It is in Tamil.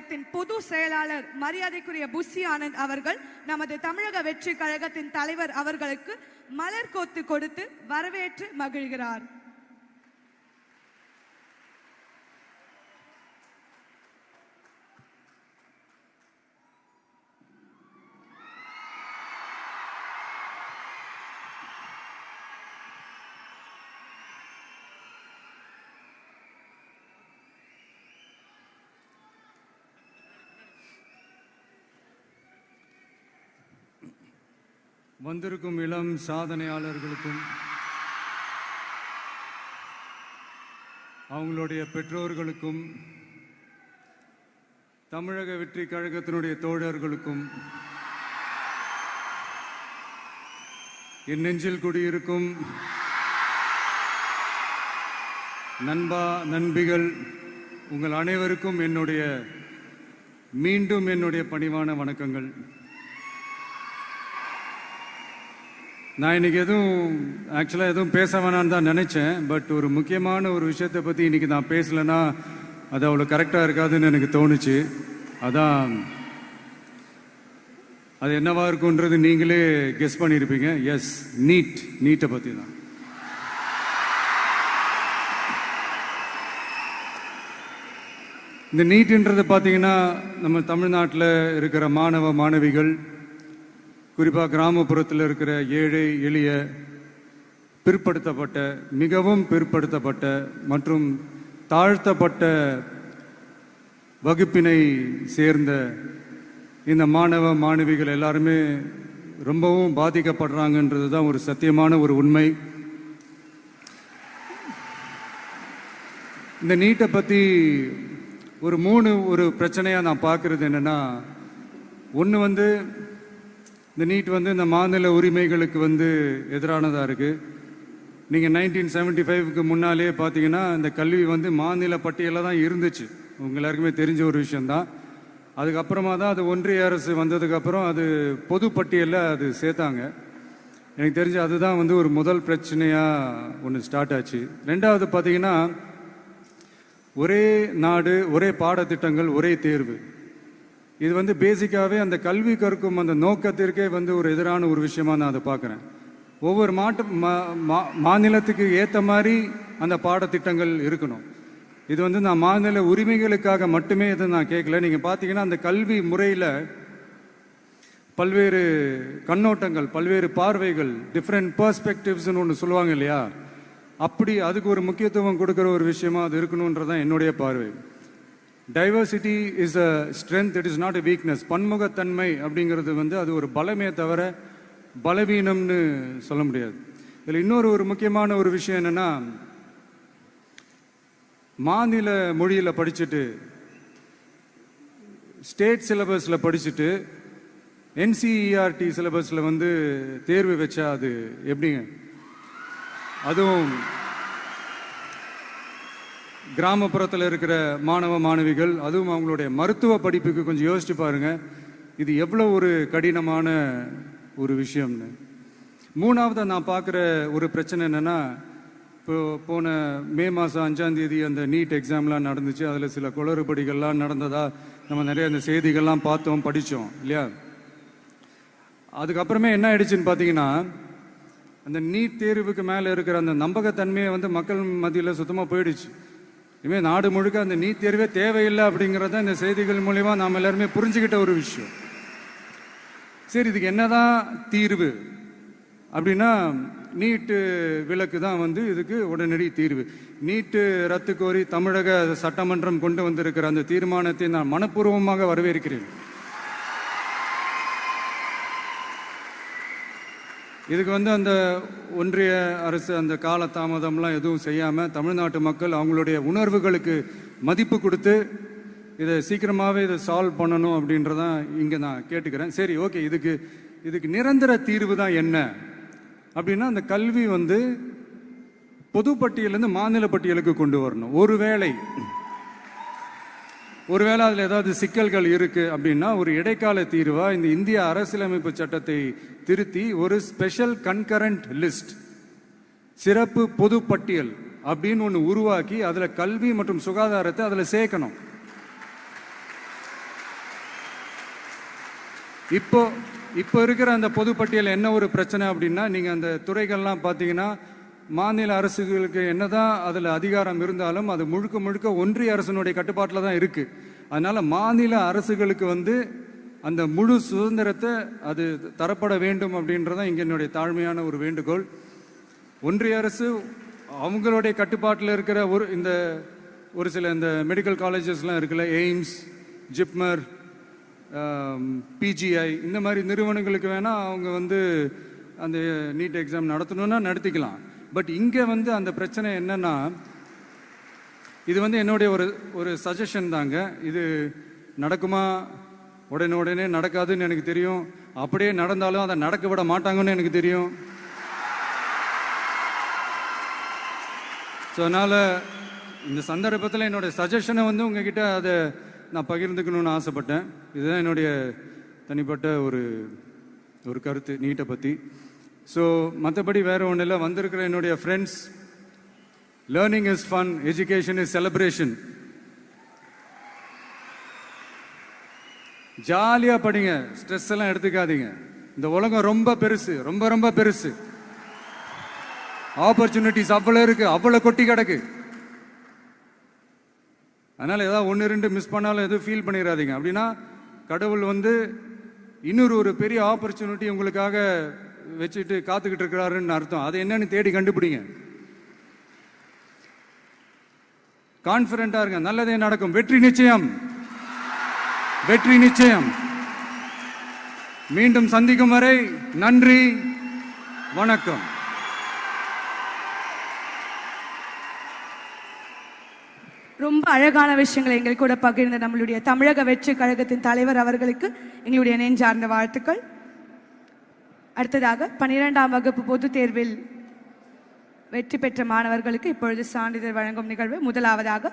கழகத்தின் பொது செயலாளர் மரியாதைக்குரிய புஷி ஆனந்த் அவர்கள் நமது தமிழக வெற்றி கழகத்தின் தலைவர் அவர்களுக்கு மலர் கோத்து கொடுத்து வரவேற்று மகிழ்கிறார். வந்திருக்கும் இளம் சாதனையாளர்களுக்கும் அவங்களுடைய பெற்றோர்களுக்கும் தமிழக வெற்றி கழகத்தினுடைய தோழர்களுக்கும் என் நெஞ்சில் குடியிருக்கும் நண்பா நண்பிகள் உங்கள் அனைவருக்கும் மீண்டும் என்னுடைய பணிவான வணக்கங்கள். நான் இன்றைக்கி எதுவும் பேச வேணான்னு தான் நினச்சேன். பட் ஒரு முக்கியமான ஒரு விஷயத்தை பற்றி இன்றைக்கி நான் பேசலைன்னா அது அவ்வளோ கரெக்டாக இருக்காதுன்னு எனக்கு தோணுச்சு. அதான் அது என்னவா இருக்குன்றது நீங்களே கெஸ் பண்ணியிருப்பீங்க. எஸ், நீட்டை பற்றி தான். இந்த நீட்டுன்றது பார்த்தீங்கன்னா நம்ம தமிழ்நாட்டில் இருக்கிற மாணவ மாணவிகள், குறிப்பாக கிராமப்புறத்தில் இருக்கிற ஏழை எளிய பிற்படுத்தப்பட்ட, மிகவும் பிற்படுத்தப்பட்ட மற்றும் தாழ்த்தப்பட்ட வகுப்பினை சேர்ந்த இந்த மாணவ மாணவிகள் எல்லாருமே ரொம்பவும் பாதிக்கப்படுறாங்கன்றது தான் ஒரு சத்தியமான ஒரு உண்மை. இந்த நீட்டை பற்றி ஒரு பிரச்சனையாக நான் பார்க்குறது என்னென்னா, ஒன்று இந்த நீட் இந்த மாநில உரிமைகளுக்கு எதிரானதாக இருக்குது. நீங்கள் 1975க்கு முன்னாலே பார்த்தீங்கன்னா இந்த கல்வி மாநில பட்டியலில் தான் இருந்துச்சு. உங்க எல்லாருக்குமே தெரிஞ்ச ஒரு விஷயந்தான். அதுக்கப்புறமா தான் அது ஒன்றிய அரசு வந்ததுக்கப்புறம் அது பொது பட்டியலில் அது சேர்த்தாங்க. எனக்கு தெரிஞ்சு அதுதான் ஒரு முதல் பிரச்சனையாக ஒன்று ஸ்டார்ட் ஆச்சு. ரெண்டாவது பார்த்தீங்கன்னா, ஒரே நாடு, ஒரே பாடத்திட்டங்கள், ஒரே தேர்வு. இது பேசிக்காகவே அந்த கல்வி கற்கும் அந்த நோக்கத்திற்கே ஒரு எதிரான ஒரு விஷயமா நான் அதை பார்க்குறேன். ஒவ்வொரு மாநிலத்துக்கு ஏற்ற மாதிரி அந்த பாடத்திட்டங்கள் இருக்கணும். இது நான் மாநில உரிமைகளுக்காக மட்டுமே இதை நான் கேட்கல. நீங்கள் பார்த்தீங்கன்னா அந்த கல்வி முறையில் பல்வேறு கண்ணோட்டங்கள், பல்வேறு பார்வைகள், டிஃப்ரெண்ட் பர்ஸ்பெக்டிவ்ஸ்னு ஒன்று சொல்லுவாங்க இல்லையா, அப்படி அதுக்கு ஒரு முக்கியத்துவம் கொடுக்குற ஒரு விஷயமா அது இருக்கணுன்றதான் என்னுடைய பார்வை. Diversity is a strength, it is not a weakness. பன்முகத்தன்மை அப்படிங்கிறது அது ஒரு பலமே தவிர பலவீனம்னு சொல்ல முடியாது. இதில் இன்னொரு முக்கியமான ஒரு விஷயம் என்னென்னா, மாநில மொழியில் படிச்சுட்டு, ஸ்டேட் சிலபஸில் படிச்சுட்டு, என்சிஇஆர்டி சிலபஸில் தேர்வு வச்சா அது எப்படிங்க? அதுவும் கிராமப்புறத்தில் இருக்கிற மாணவ மாணவிகள், அதுவும் அவங்களுடைய மருத்துவ படிப்புக்கு கொஞ்சம் யோசிச்சு பாருங்க, இது எவ்வளோ ஒரு கடினமான ஒரு விஷயம்னு. மூணாவது நான் பார்க்குற ஒரு பிரச்சனை என்னென்னா, இப்போ போன மே மாதம் 5ஆம் தேதி அந்த நீட் எக்ஸாம்லாம் நடந்துச்சு. அதில் சில குளறுபடிகள்லாம் நடந்ததா நம்ம நிறைய அந்த செய்திகள்லாம் பார்த்தோம், படித்தோம் இல்லையா. அதுக்கப்புறமே என்ன ஆயிடுச்சுன்னு பார்த்தீங்கன்னா, அந்த நீட் தேர்வுக்கு மேலே இருக்கிற அந்த நம்பகத்தன்மையை மக்கள் மத்தியில் சுத்தமாக போயிடுச்சு. இனிமேல் நாடு முழுக்க அந்த நீட் தேர்வே தேவையில்லை அப்படிங்கிறத இந்த செய்திகள் மூலிமா நாம் எல்லாருமே புரிஞ்சுக்கிட்ட ஒரு விஷயம். சரி, இதுக்கு என்னதான் தீர்வு அப்படின்னா, நீட்டு விலக்கு தான் இதுக்கு உடனடி தீர்வு. நீட்டு ரத்து கோரி தமிழக சட்டமன்றம் கொண்டு வந்திருக்கிற அந்த தீர்மானத்தை நான் மனப்பூர்வமாக வரவேற்கிறேன். இதுக்கு அந்த ஒன்றிய அரசு அந்த கால தாமதம்லாம் எதுவும் செய்யாமல் தமிழ்நாட்டு மக்கள் அவங்களுடைய உணர்வுகளுக்கு மதிப்பு கொடுத்து இதை சீக்கிரமாகவே இதை சால்வ் பண்ணணும் அப்படின்றதான் இங்கே நான் கேட்டுக்கிறேன். சரி, ஓகே, இதுக்கு நிரந்தர தீர்வு தான் என்ன அப்படின்னா, அந்த கல்வி பொது பட்டியலேருந்து மாநில பட்டியலுக்கு கொண்டு வரணும். ஒருவேளை அதில் ஏதாவது சிக்கல்கள் இருக்குது அப்படின்னா ஒரு இடைக்கால தீர்வாக இந்த இந்திய அரசியலமைப்பு சட்டத்தை திருத்தி ஒரு ஸ்பெஷல் கன்கரண்ட் லிஸ்ட், சிறப்பு பொது பட்டியல் அப்படின்னு ஒன்று உருவாக்கி அதில் கல்வி மற்றும் சுகாதாரத்தை அதில் சேர்க்கணும். இப்போ இப்போ இருக்கிற அந்த பொதுப்பட்டியல் என்ன ஒரு பிரச்சனை அப்படின்னா, நீங்கள் அந்த துறைகள்லாம் பார்த்தீங்கன்னா மாநில அரசுகளுக்கு என்னதான் அதில் அதிகாரம் இருந்தாலும் அது முழுக்க முழுக்க ஒன்றிய அரசினுடைய கட்டுப்பாட்டில் தான் இருக்குது. அதனால் மாநில அரசுகளுக்கு வந்து அந்த முழு சுதந்திரத்தை அது தரப்பட வேண்டும் அப்படின்றதான் இங்கே என்னுடைய தாழ்மையான ஒரு வேண்டுகோள். ஒன்றிய அரசு அவங்களுடைய கட்டுப்பாட்டில் இருக்கிற ஒரு சில இந்த மெடிக்கல் காலேஜஸ்லாம் இருக்குல்ல, எய்ம்ஸ், ஜிப்மர், பிஜிஐ, இந்த மாதிரி நிறுவனங்களுக்கு வேணால் அவங்க வந்து அந்த நீட் எக்ஸாம் நடத்தணும்னா நடத்திக்கலாம். பட் இங்கே வந்து அந்த பிரச்சனை என்னன்னா, இது வந்து என்னுடைய ஒரு சஜஷன் தாங்க. இது நடக்குமா? உடனே நடக்காதுன்னு எனக்கு தெரியும். அப்படியே நடந்தாலும் அதை நடக்க விட மாட்டாங்கன்னு எனக்கு தெரியும். ஸோ அதனால் இந்த சந்தர்ப்பத்தில் என்னுடைய சஜஷனை வந்து உங்ககிட்ட அதை நான் பகிர்ந்துக்கணும்னு ஆசைப்பட்டேன். இதுதான் என்னுடைய தனிப்பட்ட ஒரு கருத்து நீட்டை பற்றி. ஸோ மற்றபடி வேறு ஒன்றும் இல்லை. வந்திருக்கிற என்னுடைய friends, learning is fun, education is celebration. ஜாலியாக படிங்க, ஸ்ட்ரெஸ் எல்லாம் எடுத்துக்காதீங்க. இந்த உலகம் ரொம்ப பெருசு, ரொம்ப ரொம்ப பெருசு. ஆப்பர்ச்சுனிட்டிஸ் அவ்வளோ இருக்கு, அவ்வளோ கொட்டி கிடக்கு. அதனால் ஏதாவது 1-2 மிஸ் பண்ணாலும் எதுவும் ஃபீல் பண்ணிடாதீங்க. அப்படின்னா கடவுள் வந்து இன்னொரு ஒரு பெரிய ஆப்பர்ச்சுனிட்டி உங்களுக்காக வச்சுட்டு காத்துக்கிட்டு இருக்கிறாருன்னு அர்த்தம். அது என்னன்னு தேடி கண்டுபிடிங்க. கான்ஃபிடென்ட்டா இருங்க, நல்லதே நடக்கும். வெற்றி நிச்சயம், வெற்றி நிச்சயம். மீண்டும் சந்திக்கும் வரை நன்றி, வணக்கம். ரொம்ப அழகான விஷயங்களை எங்கள் கூட பகிர்ந்த நம்மளுடைய தமிழக வெற்றி கழகத்தின் தலைவர் அவர்களுக்கு எங்களுடைய நெஞ்சார்ந்த வாழ்த்துக்கள். அடுத்ததாக 12ஆம் வகுப்பு பொதுத் தேர்வில் வெற்றி பெற்ற மாணவர்களுக்கு இப்பொழுது சான்றிதழ் வழங்கும் நிகழ்வு. முதலாவதாக